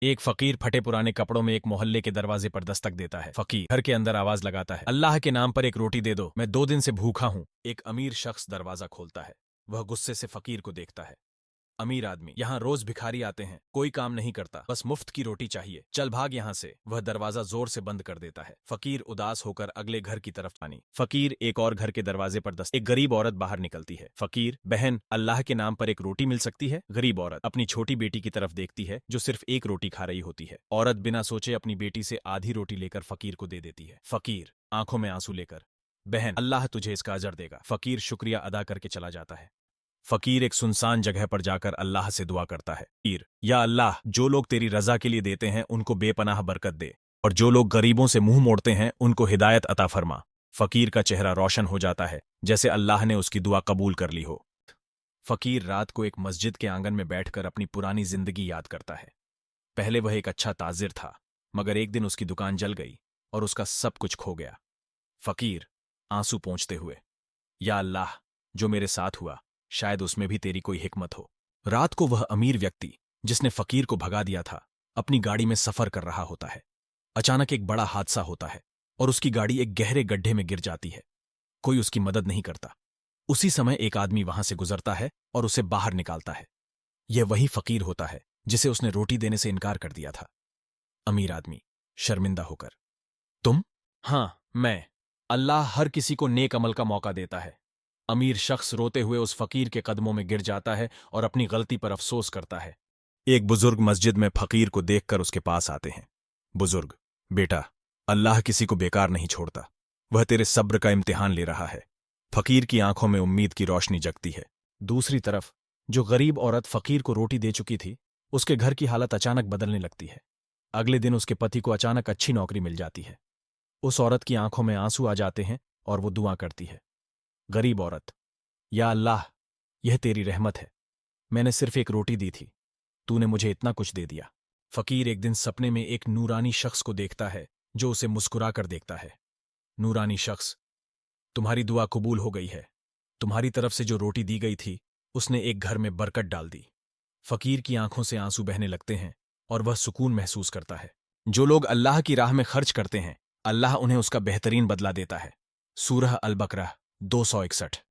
एक फकीर फटे पुराने कपड़ों में एक मोहल्ले के दरवाजे पर दस्तक देता है। फकीर घर के अंदर आवाज लगाता है, अल्लाह के नाम पर एक रोटी दे दो, मैं 2 दिन से भूखा हूं। एक अमीर शख्स दरवाजा खोलता है। वह गुस्से से फकीर को देखता है। अमीर आदमी, यहाँ रोज भिखारी आते हैं, कोई काम नहीं करता, बस मुफ्त की रोटी चाहिए, चल भाग यहाँ से। वह दरवाजा जोर से बंद कर देता है। फकीर उदास होकर अगले घर की तरफ पानी। फकीर एक और घर के दरवाजे पर एक गरीब औरत बाहर निकलती है। फकीर, बहन, अल्लाह के नाम पर एक रोटी मिल सकती है? गरीब औरत अपनी छोटी बेटी की तरफ देखती है जो सिर्फ एक रोटी खा रही होती है। औरत बिना सोचे अपनी बेटी से आधी रोटी लेकर फकीर को दे देती है। फकीर आंखों में आंसू लेकर, बहन, अल्लाह तुझे इसका अजर देगा। फकीर शुक्रिया अदा करके चला जाता है। फकीर एक सुनसान जगह पर जाकर अल्लाह से दुआ करता है, फकीर, या अल्लाह, जो लोग तेरी रजा के लिए देते हैं उनको बेपनाह बरकत दे, और जो लोग गरीबों से मुंह मोड़ते हैं उनको हिदायत अता फरमा। फकीर का चेहरा रोशन हो जाता है, जैसे अल्लाह ने उसकी दुआ कबूल कर ली हो। फकीर रात को एक मस्जिद के आंगन में बैठकर अपनी पुरानी जिंदगी याद करता है। पहले वह एक अच्छा ताजिर था, मगर एक दिन उसकी दुकान जल गई और उसका सब कुछ खो गया। फकीर आंसू पोंछते हुए, या अल्लाह, जो मेरे साथ हुआ शायद उसमें भी तेरी कोई हिकमत हो। रात को वह अमीर व्यक्ति जिसने फकीर को भगा दिया था अपनी गाड़ी में सफर कर रहा होता है। अचानक एक बड़ा हादसा होता है और उसकी गाड़ी एक गहरे गड्ढे में गिर जाती है। कोई उसकी मदद नहीं करता। उसी समय एक आदमी वहां से गुजरता है और उसे बाहर निकालता है। यह वही फकीर होता है जिसे उसने रोटी देने से इनकार कर दिया था। अमीर आदमी शर्मिंदा होकर, तुम? हाँ, मैं। अल्लाह हर किसी को नेक अमल का मौका देता है। अमीर शख्स रोते हुए उस फकीर के कदमों में गिर जाता है और अपनी गलती पर अफसोस करता है। एक बुजुर्ग मस्जिद में फकीर को देखकर उसके पास आते हैं। बुजुर्ग, बेटा, अल्लाह किसी को बेकार नहीं छोड़ता, वह तेरे सब्र का इम्तिहान ले रहा है। फकीर की आंखों में उम्मीद की रोशनी जगती है। दूसरी तरफ जो गरीब औरत फकीर को रोटी दे चुकी थी, उसके घर की हालत अचानक बदलने लगती है। अगले दिन उसके पति को अचानक अच्छी नौकरी मिल जाती है। उस औरत की आंखों में आंसू आ जाते हैं और वो दुआ करती है। गरीब औरत, या अल्लाह, यह तेरी रहमत है, मैंने सिर्फ एक रोटी दी थी, तूने मुझे इतना कुछ दे दिया। फकीर एक दिन सपने में एक नूरानी शख्स को देखता है जो उसे मुस्कुराकर देखता है। नूरानी शख्स, तुम्हारी दुआ कबूल हो गई है, तुम्हारी तरफ से जो रोटी दी गई थी उसने एक घर में बरकत डाल दी। फकीर की आंखों से आंसू बहने लगते हैं और वह सुकून महसूस करता है। जो लोग अल्लाह की राह में खर्च करते हैं, अल्लाह उन्हें उसका बेहतरीन बदला देता है। सूरह अल बकरा 261।